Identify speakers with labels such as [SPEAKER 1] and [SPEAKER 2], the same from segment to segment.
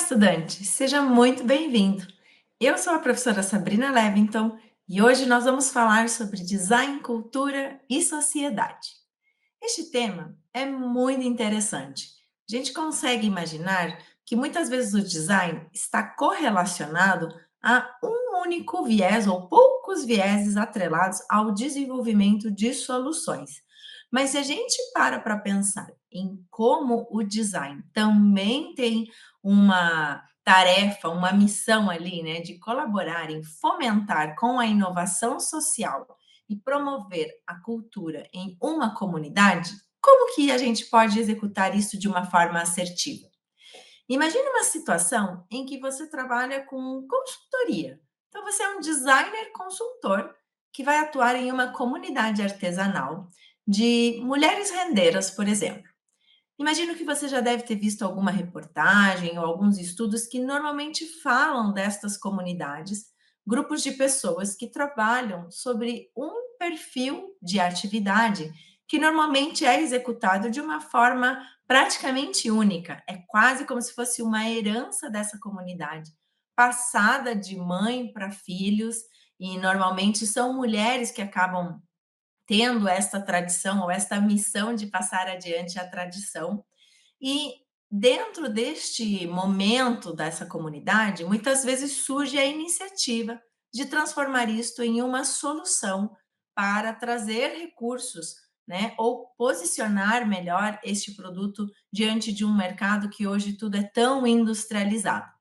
[SPEAKER 1] estudante, seja muito bem-vindo. Eu sou a professora Sabrina Levington e hoje nós vamos falar sobre design, cultura e sociedade. Este tema é muito interessante. A gente consegue imaginar que muitas vezes o design está correlacionado a um único viés ou poucos vieses atrelados ao desenvolvimento de soluções. Mas se a gente para pensar em como o design também tem uma tarefa, uma missão ali, né, de colaborar em fomentar com a inovação social e promover a cultura em uma comunidade, como que a gente pode executar isso de uma forma assertiva? Imagine uma situação em que você trabalha com consultoria. Então, você é um designer consultor que vai atuar em uma comunidade artesanal de mulheres rendeiras, por exemplo. Imagino que você já deve ter visto alguma reportagem ou alguns estudos que normalmente falam destas comunidades, grupos de pessoas que trabalham sobre um perfil de atividade que normalmente é executado de uma forma praticamente única. É quase como se fosse uma herança dessa comunidade, passada de mãe para filhos, e normalmente são mulheres que acabam tendo esta tradição ou esta missão de passar adiante a tradição. E dentro deste momento dessa comunidade, muitas vezes surge a iniciativa de transformar isto em uma solução para trazer recursos, né, ou posicionar melhor este produto diante de um mercado que hoje tudo é tão industrializado.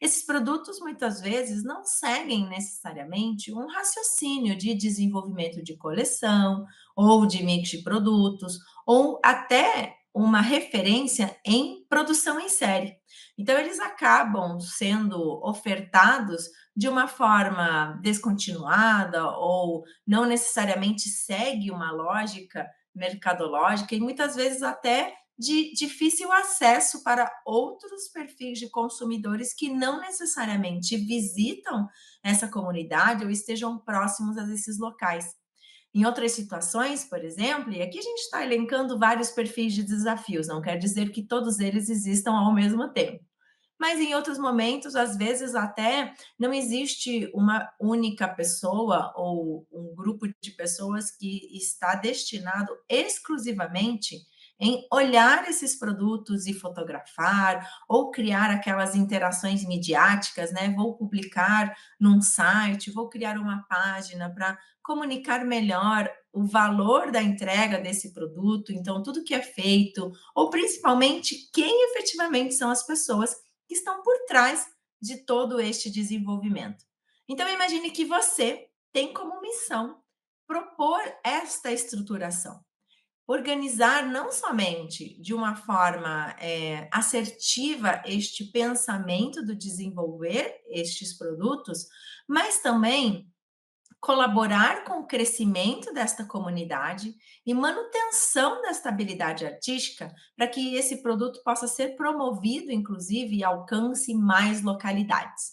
[SPEAKER 1] Esses produtos muitas vezes não seguem necessariamente um raciocínio de desenvolvimento de coleção ou de mix de produtos, ou até uma referência em produção em série. Então, eles acabam sendo ofertados de uma forma descontinuada ou não necessariamente segue uma lógica mercadológica e muitas vezes até de difícil acesso para outros perfis de consumidores que não necessariamente visitam essa comunidade ou estejam próximos a esses locais. Em outras situações, por exemplo, e aqui a gente está elencando vários perfis de desafios, não quer dizer que todos eles existam ao mesmo tempo. Mas em outros momentos, às vezes, até não existe uma única pessoa ou um grupo de pessoas que está destinado exclusivamente em olhar esses produtos e fotografar, ou criar aquelas interações midiáticas, né? Vou publicar num site, vou criar uma página para comunicar melhor o valor da entrega desse produto, então tudo que é feito, ou principalmente quem efetivamente são as pessoas que estão por trás de todo este desenvolvimento. Então, imagine que você tem como missão propor esta estruturação. Organizar não somente de uma forma assertiva este pensamento do desenvolver estes produtos, mas também colaborar com o crescimento desta comunidade e manutenção da estabilidade artística para que esse produto possa ser promovido, inclusive, e alcance mais localidades.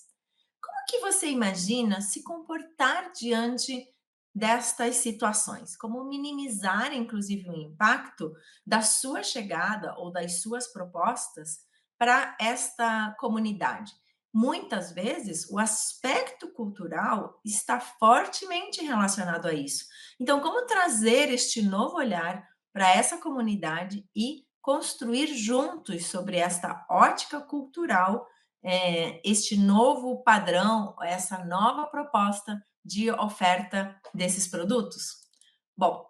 [SPEAKER 1] Como que você imagina se comportar diante destas situações? Como minimizar, inclusive, o impacto da sua chegada ou das suas propostas para esta comunidade? Muitas vezes, o aspecto cultural está fortemente relacionado a isso. Então, como trazer este novo olhar para essa comunidade e construir juntos sobre esta ótica cultural este novo padrão, essa nova proposta de oferta desses produtos? Bom,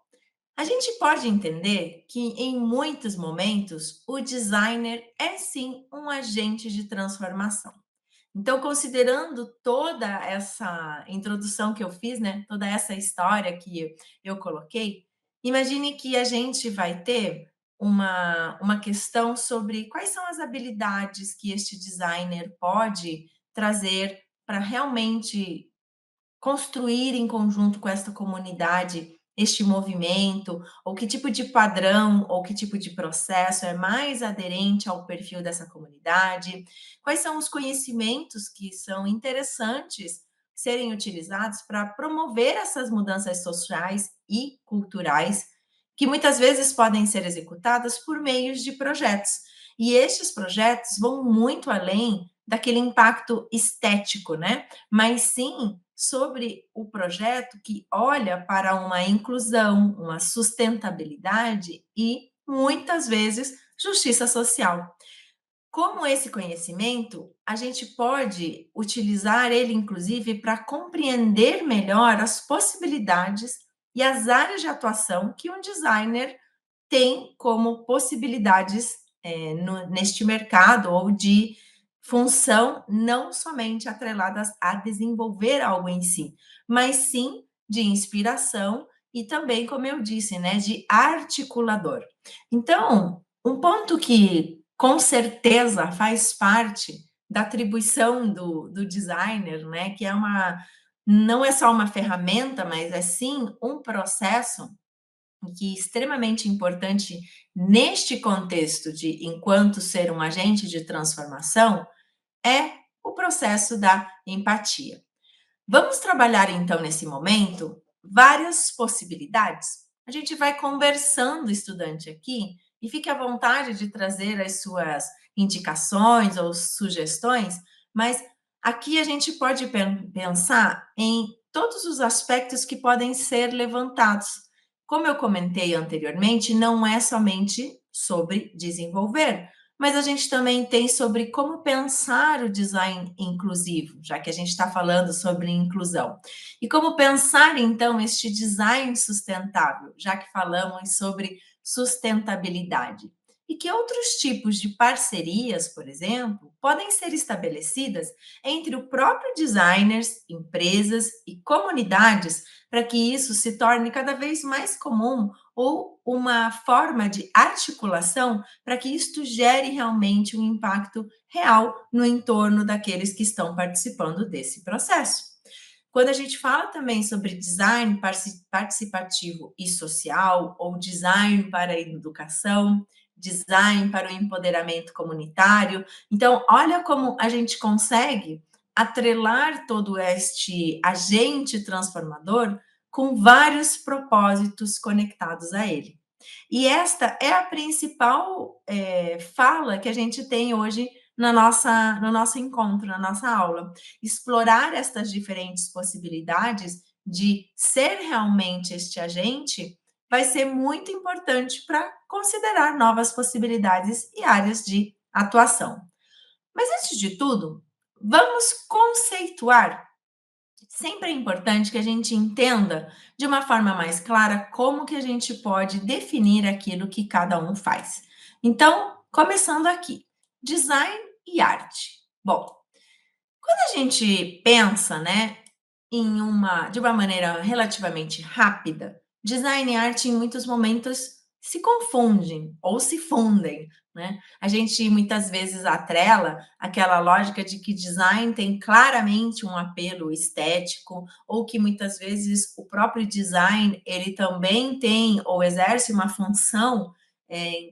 [SPEAKER 1] a gente pode entender que em muitos momentos o designer é sim um agente de transformação. Então, considerando toda essa introdução que eu fiz, né, toda essa história que eu coloquei, imagine que a gente vai ter uma questão sobre quais são as habilidades que este designer pode trazer para realmente construir em conjunto com esta comunidade este movimento, ou que tipo de padrão, ou que tipo de processo é mais aderente ao perfil dessa comunidade, quais são os conhecimentos que são interessantes serem utilizados para promover essas mudanças sociais e culturais, que muitas vezes podem ser executadas por meios de projetos. E estes projetos vão muito além daquele impacto estético, né? Mas sim sobre o projeto que olha para uma inclusão, uma sustentabilidade e muitas vezes justiça social. Como esse conhecimento, a gente pode utilizar ele, inclusive, para compreender melhor as possibilidades e as áreas de atuação que um designer tem como possibilidades neste mercado ou de função não somente atreladas a desenvolver algo em si, mas sim de inspiração e também, como eu disse, né, de articulador. Então, um ponto que com certeza faz parte da atribuição do designer, né, que é uma não é só uma ferramenta, mas é sim um processo que é extremamente importante neste contexto de enquanto ser um agente de transformação, é o processo da empatia. Vamos trabalhar então nesse momento várias possibilidades. A gente vai conversando, estudante, aqui, e fique à vontade de trazer as suas indicações ou sugestões, mas aqui a gente pode pensar em todos os aspectos que podem ser levantados. Como eu comentei anteriormente, não é somente sobre desenvolver, mas a gente também tem sobre como pensar o design inclusivo, já que a gente está falando sobre inclusão. E como pensar, então, este design sustentável, já que falamos sobre sustentabilidade. E que outros tipos de parcerias, por exemplo, podem ser estabelecidas entre o próprio designers, empresas e comunidades para que isso se torne cada vez mais comum ou uma forma de articulação para que isto gere realmente um impacto real no entorno daqueles que estão participando desse processo. Quando a gente fala também sobre design participativo e social, ou design para a educação, design para o empoderamento comunitário, então olha como a gente consegue atrelar todo este agente transformador com vários propósitos conectados a ele. E esta é a principal fala que a gente tem hoje no nosso encontro, na nossa aula. Explorar estas diferentes possibilidades de ser realmente este agente vai ser muito importante para considerar novas possibilidades e áreas de atuação. Mas antes de tudo, vamos conceituar. Sempre é importante que a gente entenda de uma forma mais clara como que a gente pode definir aquilo que cada um faz. Então, começando aqui, design e arte. Bom, quando a gente pensa, né, de uma maneira relativamente rápida, design e arte em muitos momentos se confundem ou se fundem, né? A gente muitas vezes atrela aquela lógica de que design tem claramente um apelo estético ou que muitas vezes o próprio design ele também tem ou exerce uma função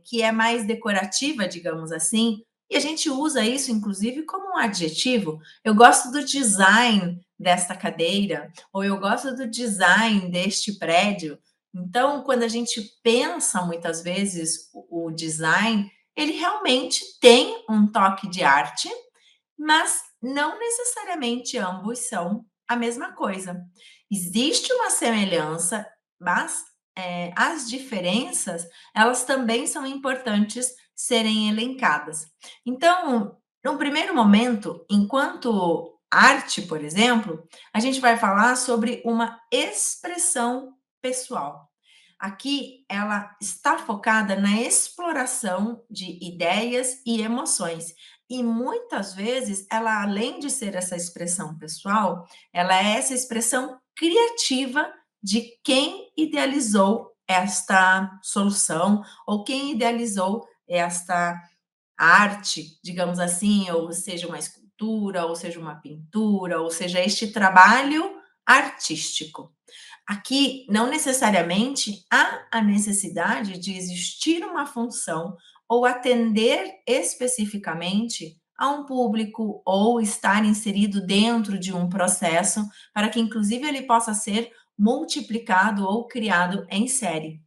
[SPEAKER 1] que é mais decorativa, digamos assim, e a gente usa isso inclusive como um adjetivo. Eu gosto do design desta cadeira, ou eu gosto do design deste prédio. Então, quando a gente pensa muitas vezes o design, ele realmente tem um toque de arte, mas não necessariamente ambos são a mesma coisa. Existe uma semelhança, mas as diferenças, elas também são importantes serem elencadas. Então, no primeiro momento, enquanto arte, por exemplo, a gente vai falar sobre uma expressão pessoal. Aqui ela está focada na exploração de ideias e emoções. E muitas vezes ela, além de ser essa expressão pessoal, ela é essa expressão criativa de quem idealizou esta solução ou quem idealizou esta arte, digamos assim, ou seja, uma escultura, ou seja, uma pintura, ou seja, este trabalho artístico. Aqui, não necessariamente há a necessidade de existir uma função ou atender especificamente a um público ou estar inserido dentro de um processo para que, inclusive, ele possa ser multiplicado ou criado em série.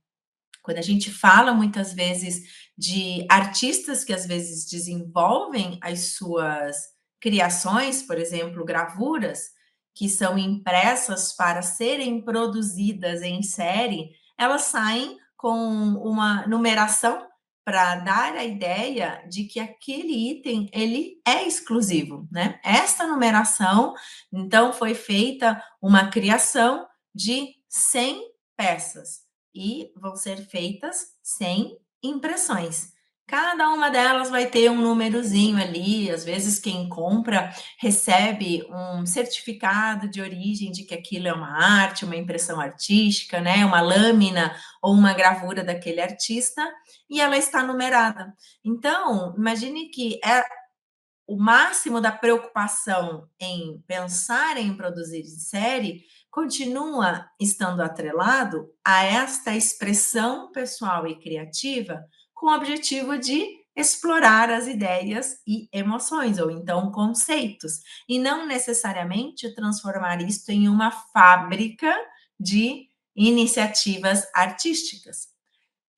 [SPEAKER 1] Quando a gente fala muitas vezes de artistas que às vezes desenvolvem as suas criações, por exemplo, gravuras, que são impressas para serem produzidas em série, elas saem com uma numeração para dar a ideia de que aquele item ele é exclusivo, né? Esta numeração, então, foi feita uma criação de 100 peças e vão ser feitas 100 impressões. Cada uma delas vai ter um númerozinho ali, às vezes quem compra recebe um certificado de origem de que aquilo é uma arte, uma impressão artística, né, uma lâmina ou uma gravura daquele artista, e ela está numerada. Então, imagine que é o máximo da preocupação em pensar em produzir em série continua estando atrelado a esta expressão pessoal e criativa com o objetivo de explorar as ideias e emoções, ou então conceitos, e não necessariamente transformar isto em uma fábrica de iniciativas artísticas.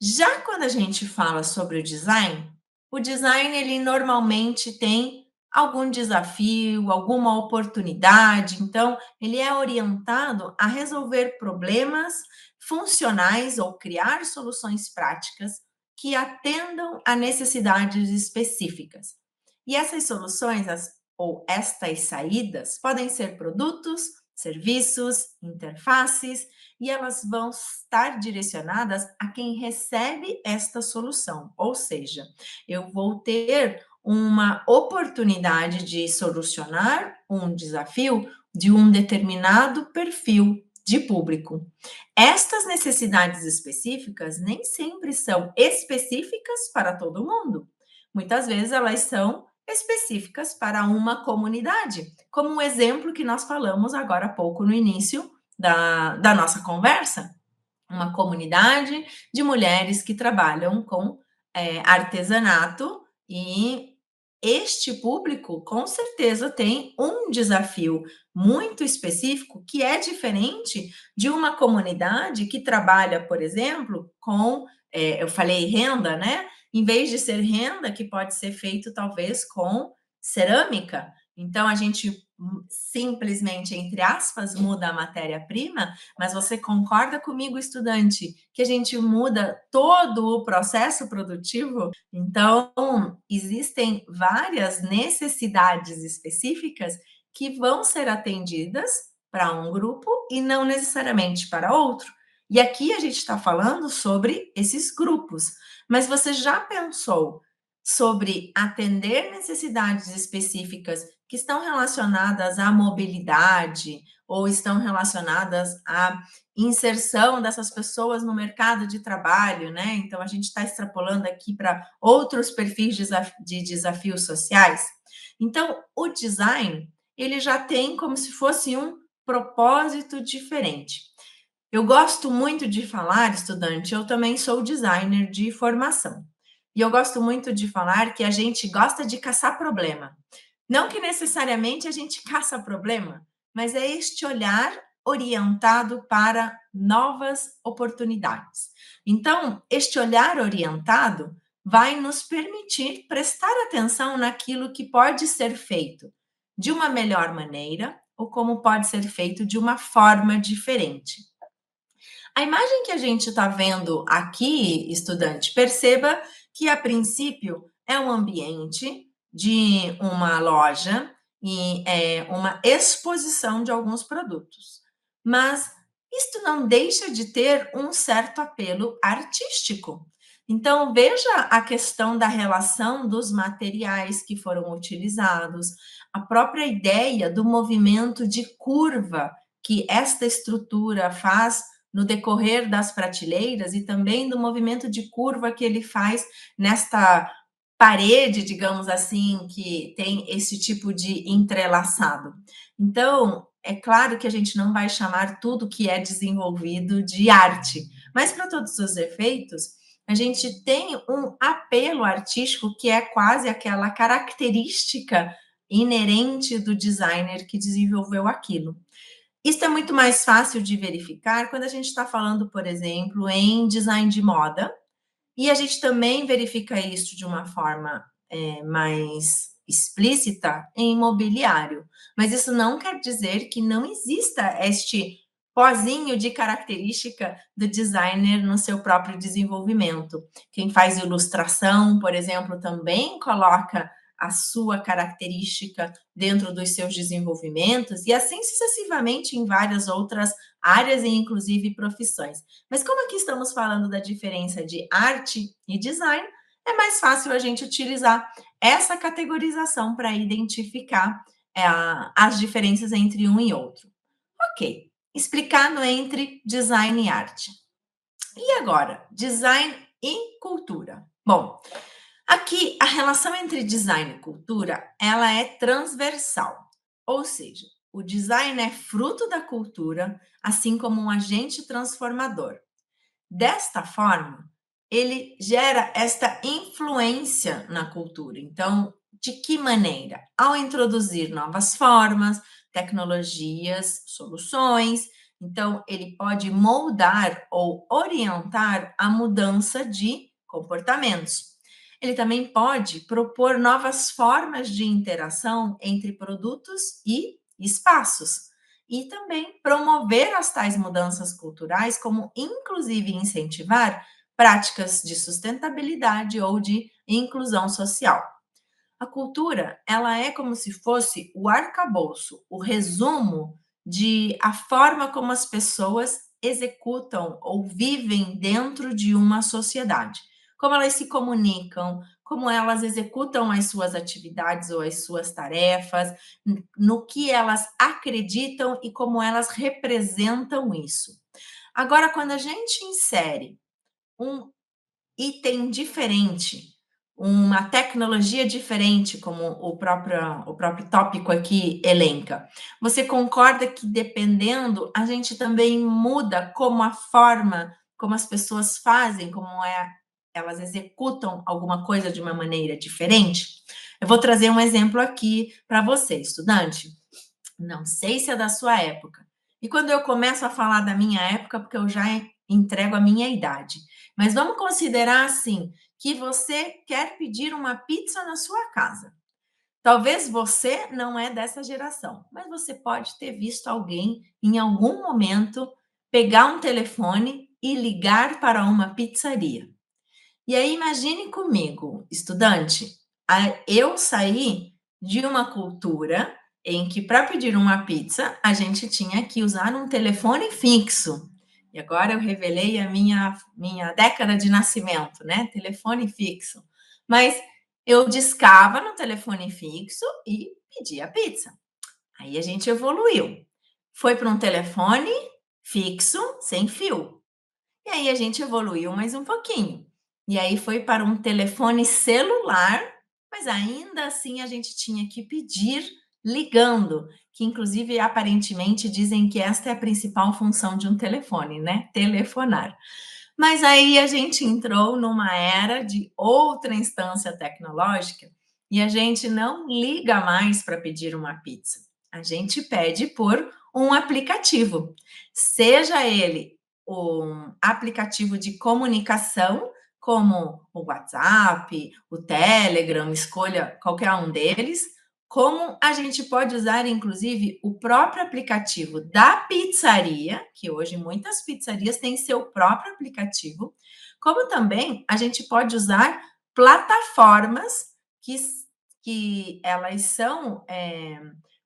[SPEAKER 1] Já quando a gente fala sobre o design ele normalmente tem algum desafio, alguma oportunidade, então ele é orientado a resolver problemas funcionais ou criar soluções práticas que atendam a necessidades específicas. E essas soluções ou estas saídas podem ser produtos, serviços, interfaces, e elas vão estar direcionadas a quem recebe esta solução. Ou seja, eu vou ter uma oportunidade de solucionar um desafio de um determinado perfil de público. Estas necessidades específicas nem sempre são específicas para todo mundo. Muitas vezes elas são específicas para uma comunidade, como um exemplo que nós falamos agora há pouco no início da nossa conversa, uma comunidade de mulheres que trabalham com artesanato e este público com certeza tem um desafio muito específico que é diferente de uma comunidade que trabalha, por exemplo, com, eu falei renda, né? Em vez de ser renda, que pode ser feito talvez com cerâmica. Então, a gente simplesmente, entre aspas, muda a matéria-prima, mas você concorda comigo, estudante, que a gente muda todo o processo produtivo? Então, existem várias necessidades específicas que vão ser atendidas para um grupo e não necessariamente para outro. E aqui a gente está falando sobre esses grupos. Mas você já pensou sobre atender necessidades específicas que estão relacionadas à mobilidade ou estão relacionadas à inserção dessas pessoas no mercado de trabalho, né? Então, a gente está extrapolando aqui para outros perfis de desafios sociais. Então, o design, ele já tem como se fosse um propósito diferente. Eu gosto muito de falar, estudante, eu também sou designer de formação. E eu gosto muito de falar que a gente gosta de caçar problema. Não que necessariamente a gente caça problema, mas é este olhar orientado para novas oportunidades. Então, este olhar orientado vai nos permitir prestar atenção naquilo que pode ser feito de uma melhor maneira ou como pode ser feito de uma forma diferente. A imagem que a gente está vendo aqui, estudante, perceba que a princípio é um ambiente de uma loja e é uma exposição de alguns produtos. Mas isto não deixa de ter um certo apelo artístico. Então, veja a questão da relação dos materiais que foram utilizados, a própria ideia do movimento de curva que esta estrutura faz no decorrer das prateleiras e também do movimento de curva que ele faz nesta parede, digamos assim, que tem esse tipo de entrelaçado. Então, é claro que a gente não vai chamar tudo que é desenvolvido de arte, mas para todos os efeitos, a gente tem um apelo artístico que é quase aquela característica inerente do designer que desenvolveu aquilo. Isso é muito mais fácil de verificar quando a gente está falando, por exemplo, em design de moda, e a gente também verifica isso de uma forma mais explícita em mobiliário. Mas isso não quer dizer que não exista este pozinho de característica do designer no seu próprio desenvolvimento. Quem faz ilustração, por exemplo, também coloca a sua característica dentro dos seus desenvolvimentos e assim sucessivamente em várias outras áreas e inclusive profissões. Mas como aqui estamos falando da diferença de arte e design, é mais fácil a gente utilizar essa categorização para identificar as diferenças entre um e outro. Ok, explicado entre design e arte. E agora, design e cultura. Bom, aqui a relação entre design e cultura, ela é transversal. Ou seja, o design é fruto da cultura, assim como um agente transformador. Desta forma, ele gera esta influência na cultura. Então, de que maneira? Ao introduzir novas formas, tecnologias, soluções. Então, ele pode moldar ou orientar a mudança de comportamentos. Ele também pode propor novas formas de interação entre produtos e espaços e também promover as tais mudanças culturais, como inclusive incentivar práticas de sustentabilidade ou de inclusão social. A cultura, ela é como se fosse o arcabouço, o resumo de a forma como as pessoas executam ou vivem dentro de uma sociedade. Como elas se comunicam, como elas executam as suas atividades ou as suas tarefas, no que elas acreditam e como elas representam isso. Agora, quando a gente insere um item diferente, uma tecnologia diferente, como o próprio tópico aqui elenca. Você concorda que dependendo, a gente também muda como a forma, como as pessoas fazem, elas executam alguma coisa de uma maneira diferente? Eu vou trazer um exemplo aqui para você, estudante. Não sei se é da sua época. E quando eu começo a falar da minha época, porque eu já entrego a minha idade. Mas vamos considerar assim, que você quer pedir uma pizza na sua casa. Talvez você não é dessa geração, mas você pode ter visto alguém em algum momento pegar um telefone e ligar para uma pizzaria. E aí imagine comigo, estudante, eu saí de uma cultura em que para pedir uma pizza a gente tinha que usar um telefone fixo. E agora eu revelei a minha década de nascimento, né? Telefone fixo. Mas eu discava no telefone fixo e pedia pizza. Aí a gente evoluiu. Foi para um telefone fixo sem fio. E aí a gente evoluiu mais um pouquinho. E aí foi para um telefone celular, mas ainda assim a gente tinha que pedir ligando, que inclusive aparentemente dizem que esta é a principal função de um telefone, né? Telefonar. Mas aí a gente entrou numa era de outra instância tecnológica e a gente não liga mais para pedir uma pizza. A gente pede por um aplicativo, seja ele um aplicativo de comunicação, como o WhatsApp, o Telegram, escolha qualquer um deles, como a gente pode usar, inclusive, o próprio aplicativo da pizzaria, que hoje muitas pizzarias têm seu próprio aplicativo, como também a gente pode usar plataformas que, que elas são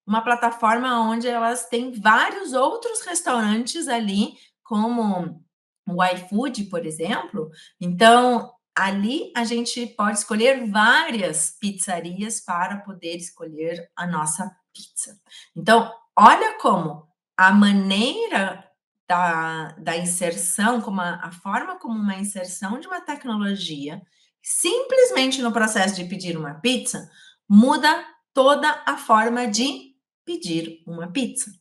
[SPEAKER 1] uma plataforma onde elas têm vários outros restaurantes ali, como o iFood, por exemplo. Então, ali a gente pode escolher várias pizzarias para poder escolher a nossa pizza. Então, olha como a maneira da inserção, como a forma como uma inserção de uma tecnologia, simplesmente no processo de pedir uma pizza, muda toda a forma de pedir uma pizza.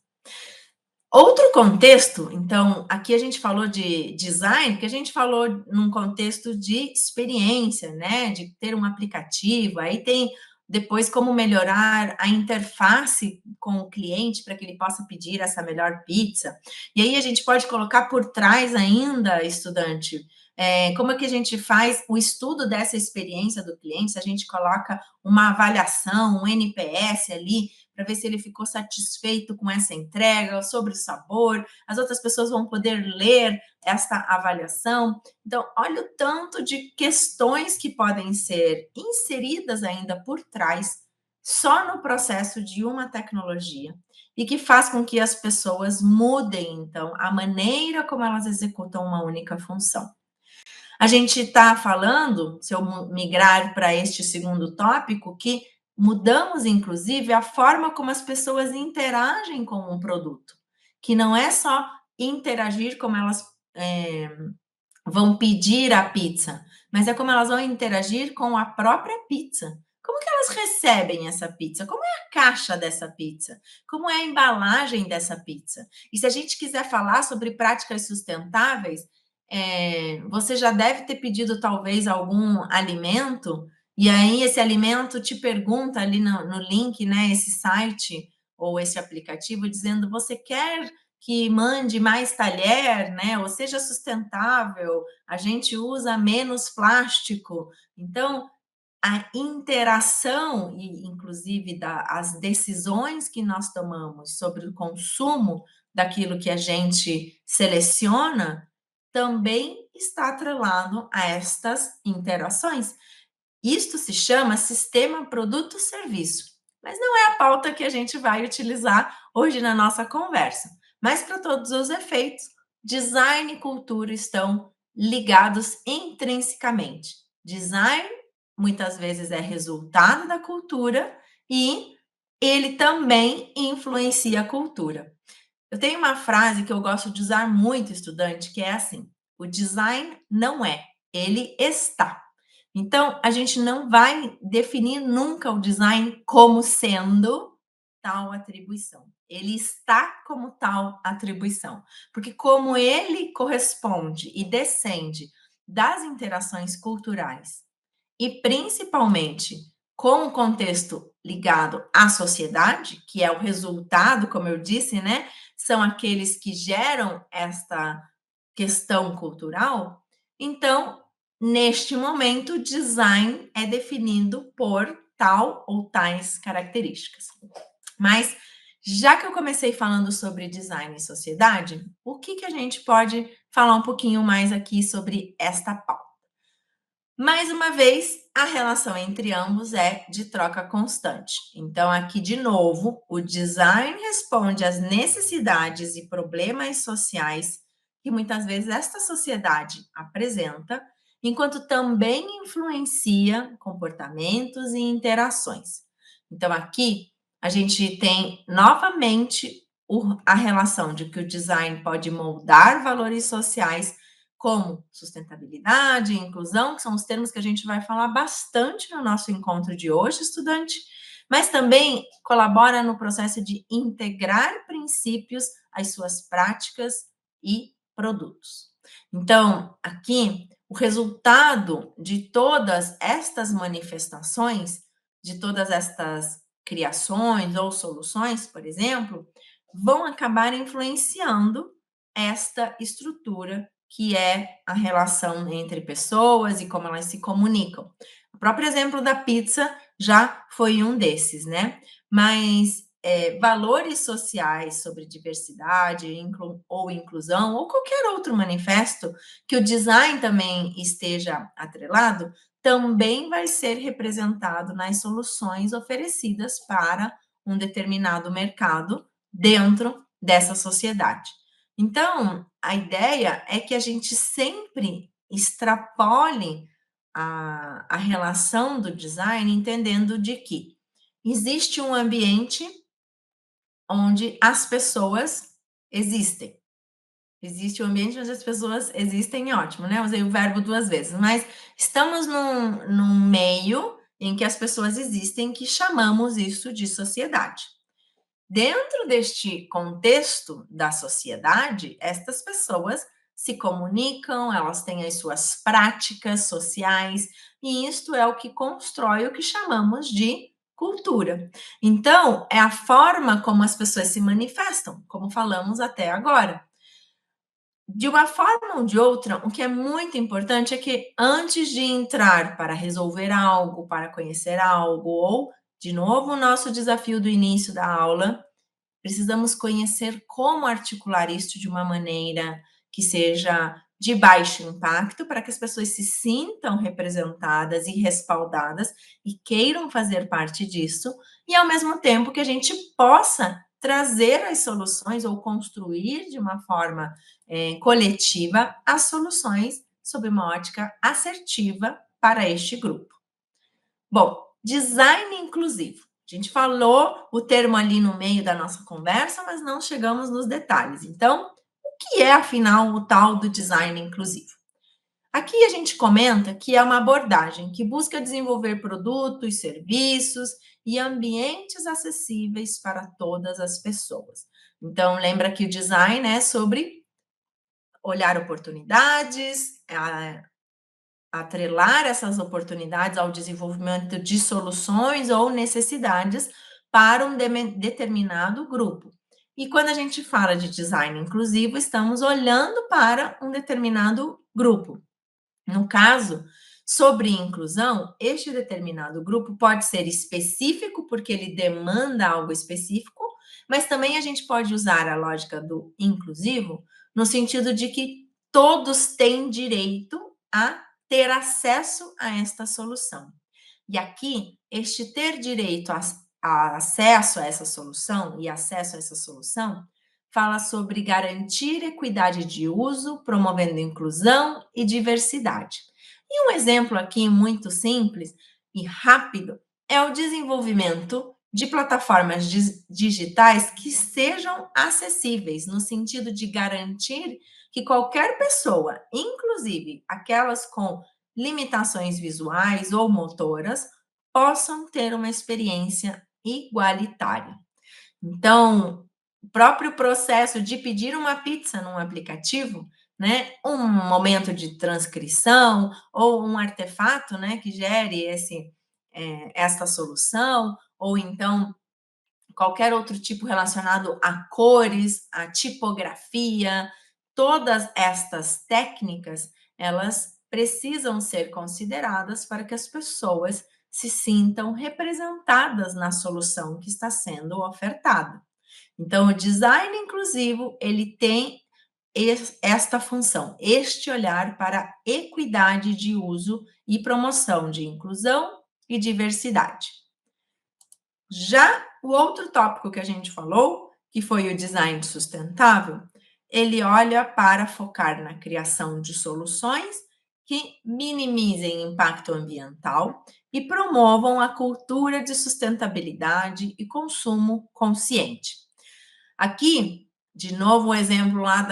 [SPEAKER 1] Outro contexto, então, aqui a gente falou de design, porque a gente falou num contexto de experiência, né? De ter um aplicativo, aí tem depois como melhorar a interface com o cliente para que ele possa pedir essa melhor pizza. E aí a gente pode colocar por trás ainda, estudante, Como é que a gente faz o estudo dessa experiência do cliente, se a gente coloca uma avaliação, um NPS ali, para ver se ele ficou satisfeito com essa entrega, sobre o sabor, as outras pessoas vão poder ler esta avaliação. Então, olha o tanto de questões que podem ser inseridas ainda por trás, só no processo de uma tecnologia, e que faz com que as pessoas mudem, então, a maneira como elas executam uma única função. A gente está falando, se eu migrar para este segundo tópico, que mudamos, inclusive, a forma como as pessoas interagem com um produto, que não é só interagir como elas vão pedir a pizza, mas é como elas vão interagir com a própria pizza. Como que elas recebem essa pizza? Como é a caixa dessa pizza? Como é a embalagem dessa pizza? E se a gente quiser falar sobre práticas sustentáveis, você já deve ter pedido talvez algum alimento, e aí esse alimento te pergunta ali no link, né, esse site ou esse aplicativo, dizendo: você quer que mande mais talher, né? Ou seja sustentável, a gente usa menos plástico. Então, a interação e, inclusive, as decisões que nós tomamos sobre o consumo daquilo que a gente seleciona também está atrelado a estas interações. Isto se chama sistema produto-serviço, mas não é a pauta que a gente vai utilizar hoje na nossa conversa. Mas, para todos os efeitos, design e cultura estão ligados intrinsecamente. Design muitas vezes é resultado da cultura e ele também influencia a cultura. Eu tenho uma frase que eu gosto de usar muito, estudante, que é assim: o design não é, ele está. Então, a gente não vai definir nunca o design como sendo tal atribuição. Ele está como tal atribuição. Porque, como ele corresponde e descende das interações culturais e principalmente com o contexto ligado à sociedade, que é o resultado, como eu disse, né? São aqueles que geram esta questão cultural. Então, neste momento, o design é definido por tal ou tais características. Mas, já que eu comecei falando sobre design e sociedade, o que a gente pode falar um pouquinho mais aqui sobre esta pauta? Mais uma vez, a relação entre ambos é de troca constante. Então, aqui de novo, o design responde às necessidades e problemas sociais que muitas vezes esta sociedade apresenta, enquanto também influencia comportamentos e interações. Então, aqui a gente tem novamente a relação de que o design pode moldar valores sociais como sustentabilidade e inclusão, que são os termos que a gente vai falar bastante no nosso encontro de hoje, estudante, mas também colabora no processo de integrar princípios às suas práticas e produtos. Então, aqui, o resultado de todas estas manifestações, de todas estas criações ou soluções, por exemplo, vão acabar influenciando esta estrutura que é a relação entre pessoas e como elas se comunicam. O próprio exemplo da pizza já foi um desses, né? Mas valores sociais sobre diversidade ou inclusão, ou qualquer outro manifesto que o design também esteja atrelado, também vai ser representado nas soluções oferecidas para um determinado mercado dentro dessa sociedade. Então, a ideia é que a gente sempre extrapole a relação do design, entendendo de que existe um ambiente onde as pessoas existem. Existe um ambiente onde as pessoas existem, ótimo, né? Usei o verbo duas vezes, mas estamos num meio em que as pessoas existem, que chamamos isso de sociedade. Dentro deste contexto da sociedade, estas pessoas se comunicam, elas têm as suas práticas sociais, e isto é o que constrói o que chamamos de cultura. Então, é a forma como as pessoas se manifestam, como falamos até agora. De uma forma ou de outra, o que é muito importante é que antes de entrar para resolver algo, para conhecer algo, ou, de novo, o nosso desafio do início da aula, precisamos conhecer como articular isso de uma maneira que seja de baixo impacto, para que as pessoas se sintam representadas e respaldadas e queiram fazer parte disso, e ao mesmo tempo que a gente possa trazer as soluções ou construir de uma forma coletiva as soluções sob uma ótica assertiva para este grupo. Bom, design inclusivo. A gente falou o termo ali no meio da nossa conversa, mas não chegamos nos detalhes. Então, o que é, afinal, o tal do design inclusivo? Aqui a gente comenta que é uma abordagem que busca desenvolver produtos, serviços e ambientes acessíveis para todas as pessoas. Então, lembra que o design é sobre olhar oportunidades, atrelar essas oportunidades ao desenvolvimento de soluções ou necessidades para um determinado grupo. E quando a gente fala de design inclusivo, estamos olhando para um determinado grupo. No caso, sobre inclusão, este determinado grupo pode ser específico, porque ele demanda algo específico, mas também a gente pode usar a lógica do inclusivo no sentido de que todos têm direito a ter acesso a esta solução. E aqui, este ter direito a acesso a essa solução e acesso a essa solução fala sobre garantir equidade de uso, promovendo inclusão e diversidade. E um exemplo aqui muito simples e rápido é o desenvolvimento de plataformas digitais que sejam acessíveis, no sentido de garantir que qualquer pessoa, inclusive aquelas com limitações visuais ou motoras, possam ter uma experiência igualitária. Então, o próprio processo de pedir uma pizza num aplicativo, né, um momento de transcrição ou um artefato, né, que gere esta solução, ou então qualquer outro tipo relacionado a cores, a tipografia, todas estas técnicas, elas precisam ser consideradas para que as pessoas se sintam representadas na solução que está sendo ofertada. Então, o design inclusivo, ele tem esta função, este olhar para a equidade de uso e promoção de inclusão e diversidade. Já o outro tópico que a gente falou, que foi o design sustentável, ele olha para focar na criação de soluções que minimizem impacto ambiental e promovam a cultura de sustentabilidade e consumo consciente. Aqui, de novo, o exemplo lá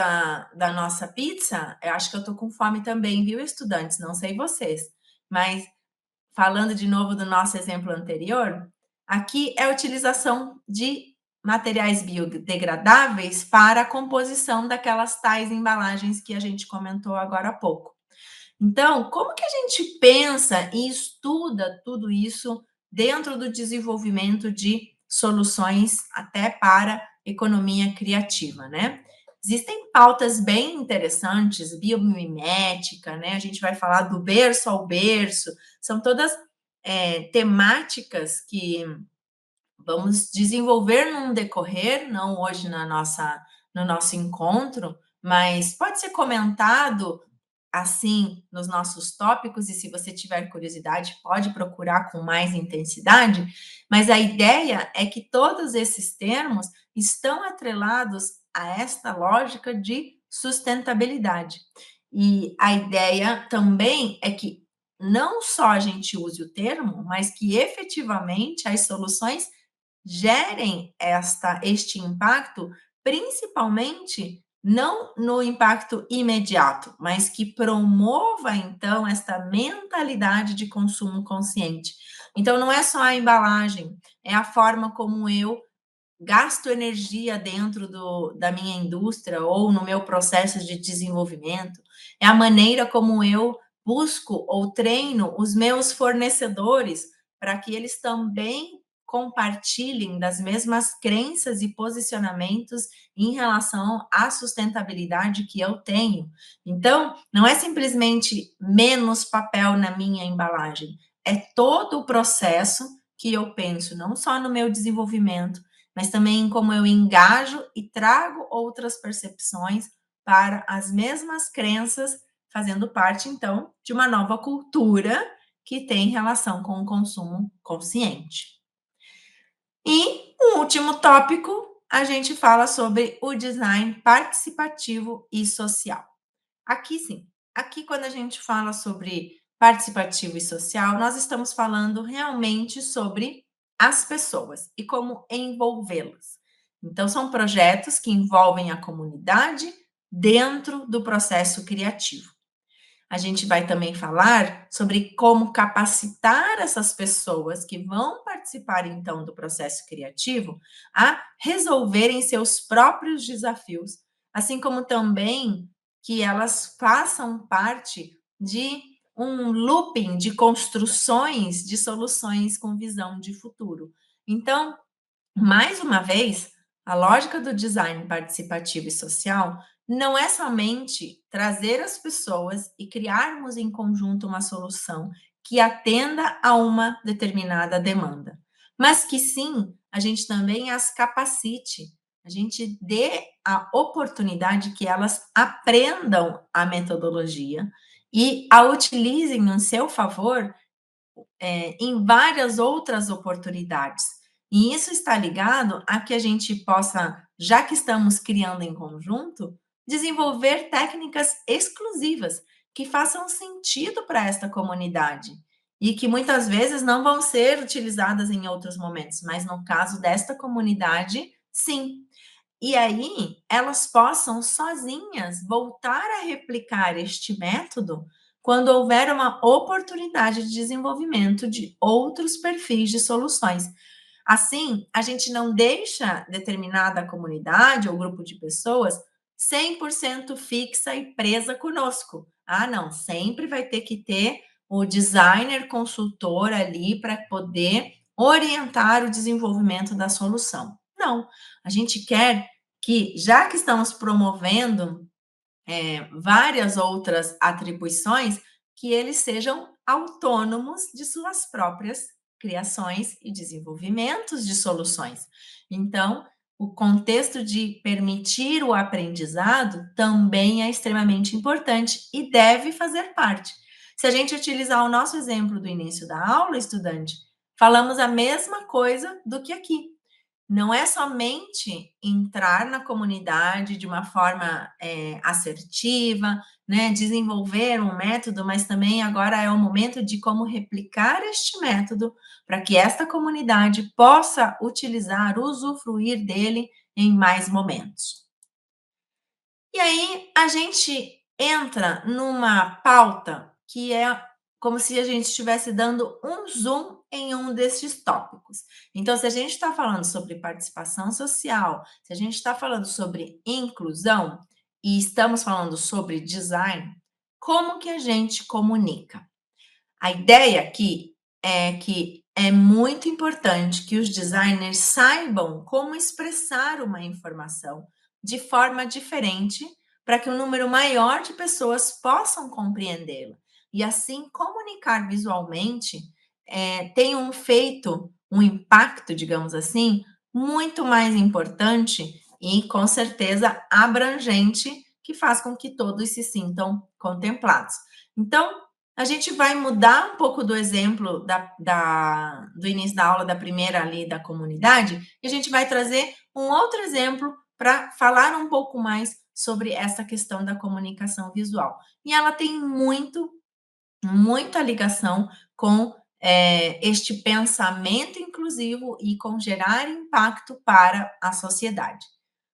[SPEAKER 1] da nossa pizza, eu acho que eu estou com fome também, viu, estudantes? Não sei vocês, mas falando de novo do nosso exemplo anterior, aqui é a utilização de materiais biodegradáveis para a composição daquelas tais embalagens que a gente comentou agora há pouco. Então, como que a gente pensa e estuda tudo isso dentro do desenvolvimento de soluções até para economia criativa, né? Existem pautas bem interessantes, biomimética, né? A gente vai falar do berço ao berço, são todas temáticas que vamos desenvolver num decorrer, não hoje no nosso encontro, mas pode ser comentado assim nos nossos tópicos, e se você tiver curiosidade, pode procurar com mais intensidade, mas a ideia é que todos esses termos estão atrelados a esta lógica de sustentabilidade. E a ideia também é que não só a gente use o termo, mas que efetivamente as soluções gerem este impacto, principalmente não no impacto imediato, mas que promova, então, esta mentalidade de consumo consciente. Então, não é só a embalagem, é a forma como eu gasto energia dentro da minha indústria ou no meu processo de desenvolvimento, é a maneira como eu busco ou treino os meus fornecedores para que eles também compartilhem das mesmas crenças e posicionamentos em relação à sustentabilidade que eu tenho. Então, não é simplesmente menos papel na minha embalagem, é todo o processo que eu penso, não só no meu desenvolvimento, mas também em como eu engajo e trago outras percepções para as mesmas crenças, fazendo parte, então, de uma nova cultura que tem relação com o consumo consciente. E o último tópico, a gente fala sobre o design participativo e social. Aqui sim, aqui quando a gente fala sobre participativo e social, nós estamos falando realmente sobre as pessoas e como envolvê-las. Então, são projetos que envolvem a comunidade dentro do processo criativo. A gente vai também falar sobre como capacitar essas pessoas que vão participar então do processo criativo a resolverem seus próprios desafios, assim como também que elas façam parte de um looping de construções de soluções com visão de futuro. Então, mais uma vez, a lógica do design participativo e social não é somente trazer as pessoas e criarmos em conjunto uma solução que atenda a uma determinada demanda, mas que sim, a gente também as capacite, a gente dê a oportunidade que elas aprendam a metodologia e a utilizem no seu favor em várias outras oportunidades. E isso está ligado a que a gente possa, já que estamos criando em conjunto, desenvolver técnicas exclusivas que façam sentido para esta comunidade e que muitas vezes não vão ser utilizadas em outros momentos, mas no caso desta comunidade, sim. E aí elas possam sozinhas voltar a replicar este método quando houver uma oportunidade de desenvolvimento de outros perfis de soluções. Assim, a gente não deixa determinada comunidade ou grupo de pessoas 100% fixa e presa conosco. Ah, não, sempre vai ter que ter o designer consultor ali para poder orientar o desenvolvimento da solução. Não, a gente quer que, já que estamos promovendo várias outras atribuições, que eles sejam autônomos de suas próprias criações e desenvolvimentos de soluções. Então, o contexto de permitir o aprendizado também é extremamente importante e deve fazer parte. Se a gente utilizar o nosso exemplo do início da aula, estudante, falamos a mesma coisa do que aqui. Não é somente entrar na comunidade de uma forma assertiva, né, desenvolver um método, mas também agora é o momento de como replicar este método para que esta comunidade possa utilizar, usufruir dele em mais momentos. E aí a gente entra numa pauta que é como se a gente estivesse dando um zoom em um desses tópicos. Então, se a gente está falando sobre participação social, se a gente está falando sobre inclusão e estamos falando sobre design, como que a gente comunica? A ideia aqui é que é muito importante que os designers saibam como expressar uma informação de forma diferente para que um número maior de pessoas possam compreendê-la. E assim, comunicar visualmente tem um feito, um impacto, digamos assim, muito mais importante e, com certeza, abrangente, que faz com que todos se sintam contemplados. Então, a gente vai mudar um pouco do exemplo do início da aula da primeira ali da comunidade, e a gente vai trazer um outro exemplo para falar um pouco mais sobre essa questão da comunicação visual. E ela tem muita ligação com este pensamento inclusivo e com gerar impacto para a sociedade.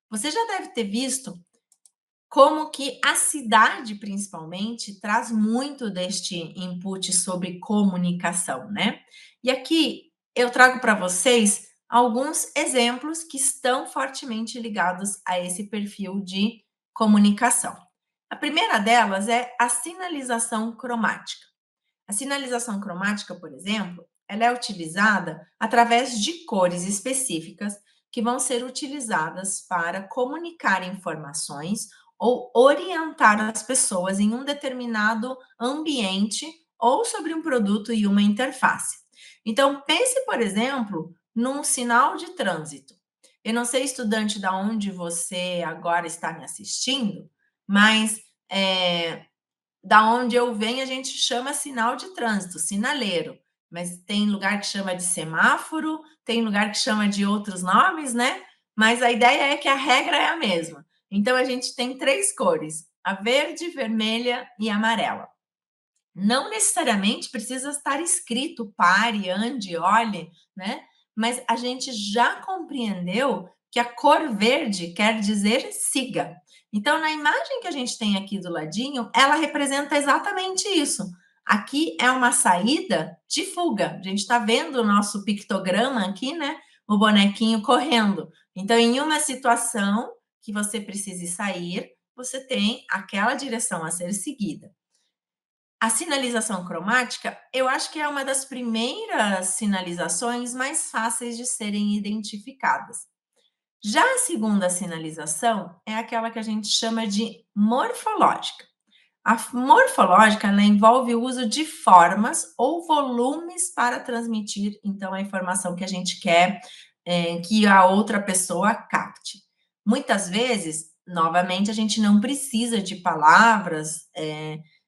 [SPEAKER 1] Você já deve ter visto como que a cidade, principalmente, traz muito deste input sobre comunicação, né? E aqui eu trago para vocês alguns exemplos que estão fortemente ligados a esse perfil de comunicação. A primeira delas é a sinalização cromática. A sinalização cromática, por exemplo, ela é utilizada através de cores específicas que vão ser utilizadas para comunicar informações ou orientar as pessoas em um determinado ambiente ou sobre um produto e uma interface. Então, pense, por exemplo, num sinal de trânsito. Eu não sei, estudante, da onde você agora está me assistindo, mas da onde eu venho, a gente chama sinal de trânsito, sinaleiro. Mas tem lugar que chama de semáforo, tem lugar que chama de outros nomes, né? Mas a ideia é que a regra é a mesma. Então, a gente tem três cores: a verde, vermelha e amarela. Não necessariamente precisa estar escrito pare, ande, olhe, né? Mas a gente já compreendeu que a cor verde quer dizer siga. Então, na imagem que a gente tem aqui do ladinho, ela representa exatamente isso. Aqui é uma saída de fuga. A gente está vendo o nosso pictograma aqui, né? O bonequinho correndo. Então, em uma situação que você precise sair, você tem aquela direção a ser seguida. A sinalização cromática, eu acho que é uma das primeiras sinalizações mais fáceis de serem identificadas. Já a segunda sinalização é aquela que a gente chama de morfológica. A morfológica, ela envolve o uso de formas ou volumes para transmitir, então, a informação que a gente quer que a outra pessoa capte. Muitas vezes, novamente, a gente não precisa de palavras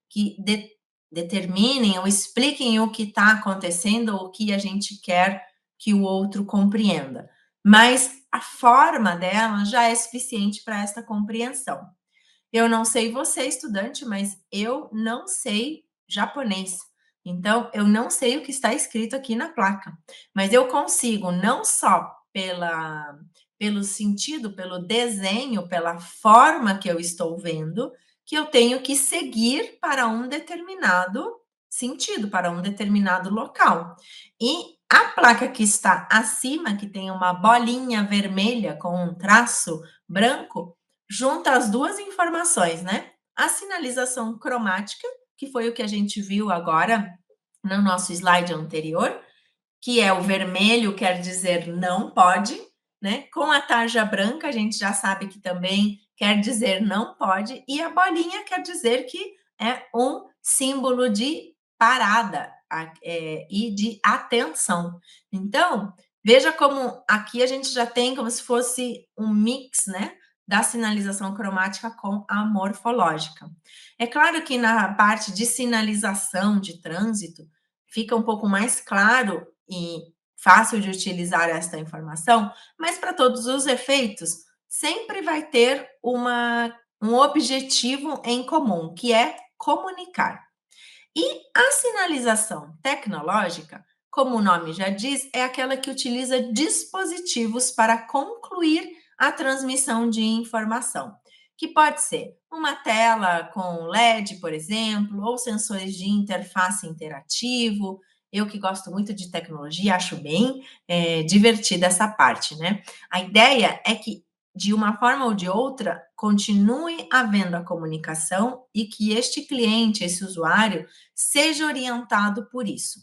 [SPEAKER 1] que determinem ou expliquem o que está acontecendo ou o que a gente quer que o outro compreenda. Mas a forma dela já é suficiente para esta compreensão. Eu não sei você, estudante, mas eu não sei japonês. Então, eu não sei o que está escrito aqui na placa. Mas eu consigo, não só pelo sentido, pelo desenho, pela forma que eu estou vendo, que eu tenho que seguir para um determinado sentido, para um determinado local. E a placa que está acima, que tem uma bolinha vermelha com um traço branco, junta as duas informações, né? A sinalização cromática, que foi o que a gente viu agora no nosso slide anterior, que é o vermelho, quer dizer não pode, né? Com a tarja branca, a gente já sabe que também quer dizer não pode, e a bolinha quer dizer que é um símbolo de parada e de atenção. Então, veja como aqui a gente já tem como se fosse um mix, né? Da sinalização cromática com a morfológica. É claro que na parte de sinalização de trânsito fica um pouco mais claro e fácil de utilizar esta informação, mas para todos os efeitos, sempre vai ter um objetivo em comum, que é comunicar. E a sinalização tecnológica, como o nome já diz, é aquela que utiliza dispositivos para concluir a transmissão de informação, que pode ser uma tela com LED, por exemplo, ou sensores de interface interativo. Eu que gosto muito de tecnologia, acho bem divertida essa parte, né? A ideia é que de uma forma ou de outra, continue havendo a comunicação e que este cliente, esse usuário, seja orientado por isso.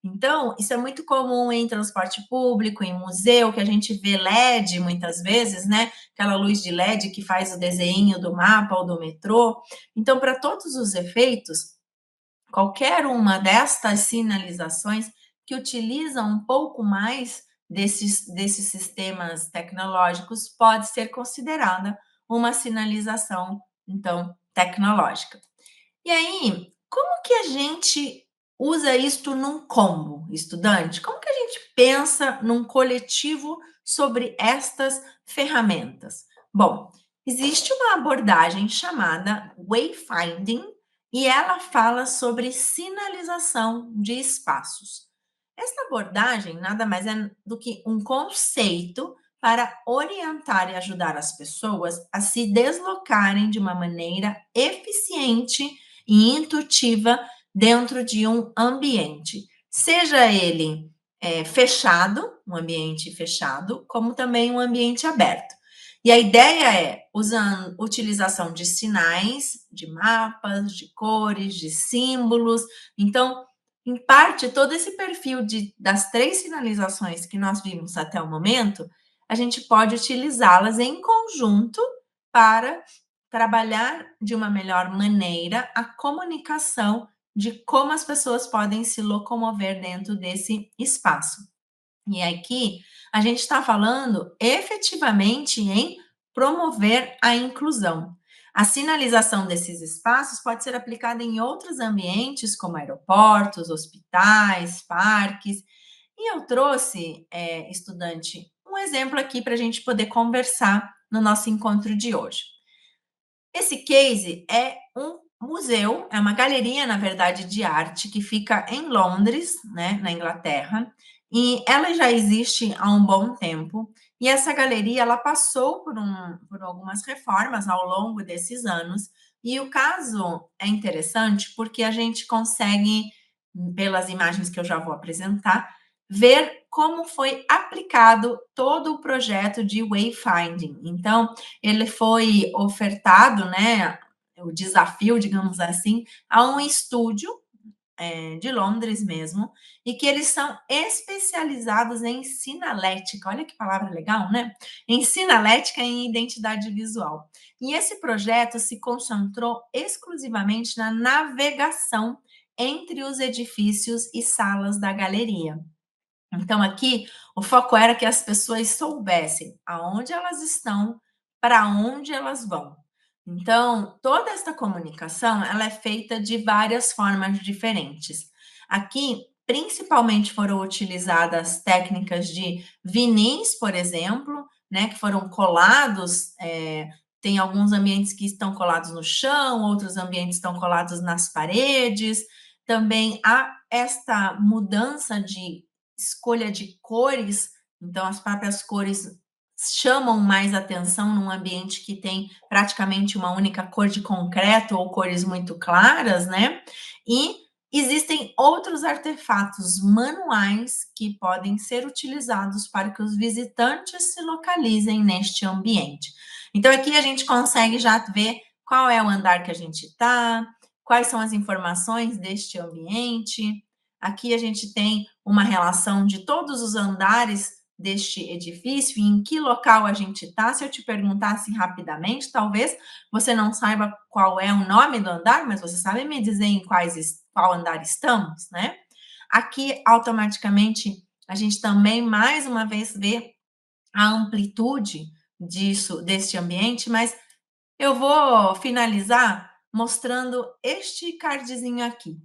[SPEAKER 1] Então, isso é muito comum em transporte público, em museu, que a gente vê LED muitas vezes, né? Aquela luz de LED que faz o desenho do mapa ou do metrô. Então, para todos os efeitos, qualquer uma destas sinalizações que utilizam um pouco mais desses sistemas tecnológicos pode ser considerada uma sinalização, então, tecnológica. E aí, como que a gente usa isto num combo, estudante? Como que a gente pensa num coletivo sobre estas ferramentas? Bom, existe uma abordagem chamada wayfinding e ela fala sobre sinalização de espaços. Esta abordagem nada mais é do que um conceito para orientar e ajudar as pessoas a se deslocarem de uma maneira eficiente e intuitiva dentro de um ambiente, seja ele fechado, um ambiente fechado, como também um ambiente aberto. E a ideia é usando utilização de sinais, de mapas, de cores, de símbolos. Então, Em parte, todo esse perfil das 3 sinalizações que nós vimos até o momento, a gente pode utilizá-las em conjunto para trabalhar de uma melhor maneira a comunicação de como as pessoas podem se locomover dentro desse espaço. E aqui a gente está falando efetivamente em promover a inclusão. A sinalização desses espaços pode ser aplicada em outros ambientes, como aeroportos, hospitais, parques. E eu trouxe, estudante, um exemplo aqui para a gente poder conversar no nosso encontro de hoje. Esse case é um museu, é uma galeria, na verdade, de arte que fica em Londres, né, na Inglaterra, e ela já existe há um bom tempo. E essa galeria ela passou por algumas reformas ao longo desses anos. E o caso é interessante porque a gente consegue, pelas imagens que eu já vou apresentar, ver como foi aplicado todo o projeto de wayfinding. Então, ele foi ofertado, né, o desafio, digamos assim, a um estúdio de Londres mesmo, e que eles são especializados em sinalética. Olha que palavra legal, né? Em sinalética e em identidade visual. E esse projeto se concentrou exclusivamente na navegação entre os edifícios e salas da galeria. Então, aqui, o foco era que as pessoas soubessem aonde elas estão, para onde elas vão. Então, toda esta comunicação, ela é feita de várias formas diferentes. Aqui, principalmente foram utilizadas técnicas de vinis, por exemplo, né, que foram colados, tem alguns ambientes que estão colados no chão, outros ambientes estão colados nas paredes. Também há esta mudança de escolha de cores, então as próprias cores chamam mais atenção num ambiente que tem praticamente uma única cor de concreto ou cores muito claras, né? E existem outros artefatos manuais que podem ser utilizados para que os visitantes se localizem neste ambiente. Então, aqui a gente consegue já ver qual é o andar que a gente está, quais são as informações deste ambiente. Aqui a gente tem uma relação de todos os andares deste edifício e em que local a gente está. Se eu te perguntasse rapidamente, talvez você não saiba qual é o nome do andar, mas você sabe me dizer em qual andar estamos, né? Aqui, automaticamente, a gente também, mais uma vez, vê a amplitude deste ambiente, mas eu vou finalizar mostrando este cardzinho aqui.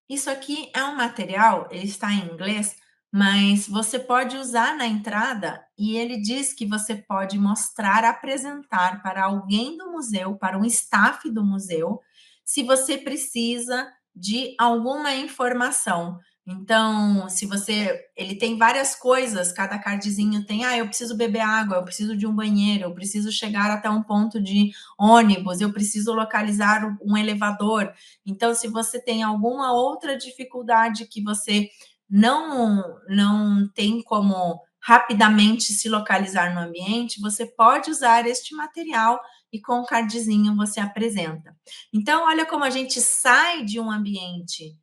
[SPEAKER 1] Isso aqui é um material, ele está em inglês, mas você pode usar na entrada e ele diz que você pode mostrar, apresentar para alguém do museu, para um staff do museu, se você precisa de alguma informação. Então, se você, ele tem várias coisas, cada cardzinho tem, eu preciso beber água, eu preciso de um banheiro, eu preciso chegar até um ponto de ônibus, eu preciso localizar um elevador. Então, se você tem alguma outra dificuldade que você não tem como rapidamente se localizar no ambiente, você pode usar este material e com o cardzinho você apresenta. Então, olha como a gente sai de um ambiente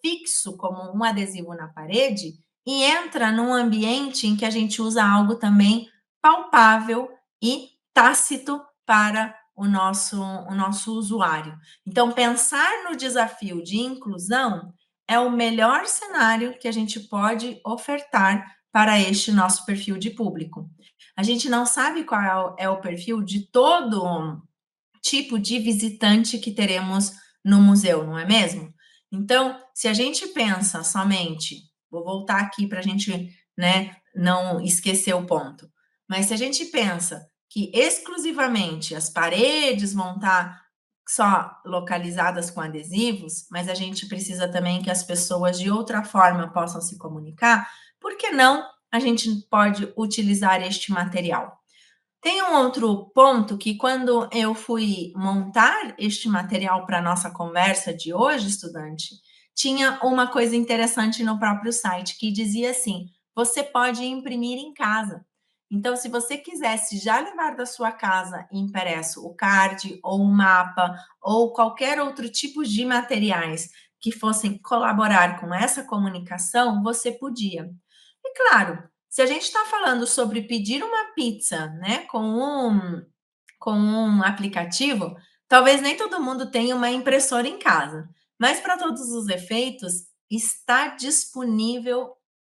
[SPEAKER 1] fixo, como um adesivo na parede, e entra num ambiente em que a gente usa algo também palpável e tácito para o nosso usuário. Então, pensar no desafio de inclusão é o melhor cenário que a gente pode ofertar para este nosso perfil de público. A gente não sabe qual é o perfil de todo tipo de visitante que teremos no museu, não é mesmo? Então, se a gente pensa somente, vou voltar aqui para a gente, né, não esquecer o ponto, mas se a gente pensa que exclusivamente as paredes vão estar só localizadas com adesivos, mas a gente precisa também que as pessoas de outra forma possam se comunicar, por que não a gente pode utilizar este material? Tem um outro ponto que quando eu fui montar este material para a nossa conversa de hoje, estudante, tinha uma coisa interessante no próprio site que dizia assim: você pode imprimir em casa. Então, se você quisesse já levar da sua casa impresso o card ou o mapa ou qualquer outro tipo de materiais que fossem colaborar com essa comunicação, você podia. E claro, se a gente está falando sobre pedir uma pizza, né, com um aplicativo, talvez nem todo mundo tenha uma impressora em casa, mas para todos os efeitos, está disponível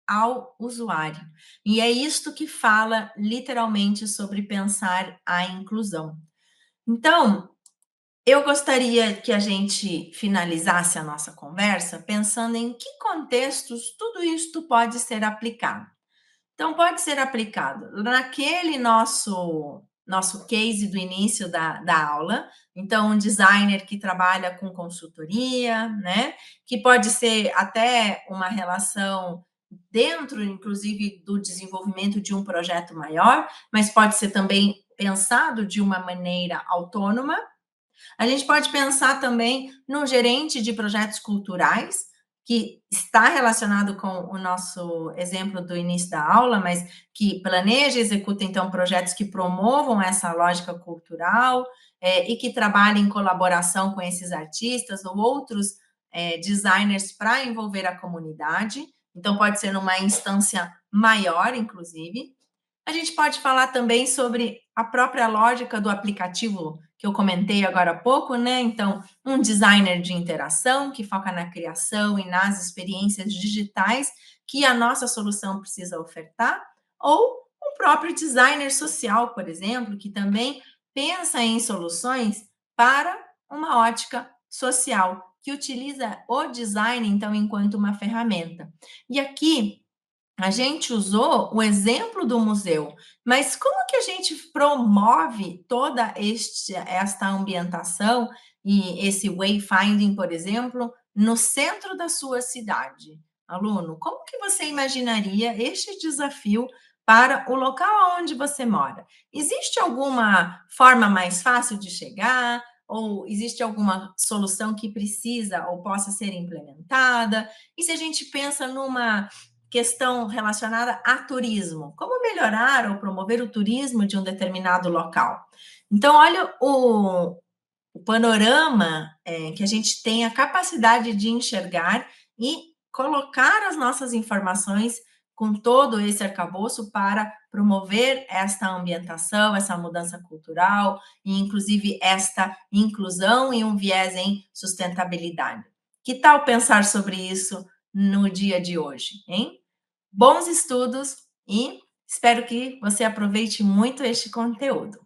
[SPEAKER 1] ao usuário. E é isto que fala literalmente sobre pensar a inclusão. Então, eu gostaria que a gente finalizasse a nossa conversa pensando em que contextos tudo isto pode ser aplicado. Então, pode ser aplicado naquele nosso case do início da aula. Então, um designer que trabalha com consultoria, né? Que pode ser até uma relação dentro, inclusive, do desenvolvimento de um projeto maior, mas pode ser também pensado de uma maneira autônoma. A gente pode pensar também no gerente de projetos culturais, que está relacionado com o nosso exemplo do início da aula, mas que planeja e executa, então, projetos que promovam essa lógica cultural, e que trabalha em colaboração com esses artistas ou outros designers para envolver a comunidade. Então, pode ser numa instância maior, inclusive. A gente pode falar também sobre a própria lógica do aplicativo que eu comentei agora há pouco, né? Então, um designer de interação que foca na criação e nas experiências digitais que a nossa solução precisa ofertar, ou um próprio designer social, por exemplo, que também pensa em soluções para uma ótica social, que utiliza o design, então, enquanto uma ferramenta. E aqui a gente usou o exemplo do museu, mas como que a gente promove toda esta ambientação e esse wayfinding, por exemplo, no centro da sua cidade? Aluno, como que você imaginaria este desafio para o local onde você mora? Existe alguma forma mais fácil de chegar? Ou existe alguma solução que precisa ou possa ser implementada? E se a gente pensa numa questão relacionada a turismo. Como melhorar ou promover o turismo de um determinado local? Então, olha o panorama que a gente tem a capacidade de enxergar e colocar as nossas informações com todo esse arcabouço para promover esta ambientação, essa mudança cultural e, inclusive, esta inclusão e um viés em sustentabilidade. Que tal pensar sobre isso no dia de hoje, hein? Bons estudos e espero que você aproveite muito este conteúdo.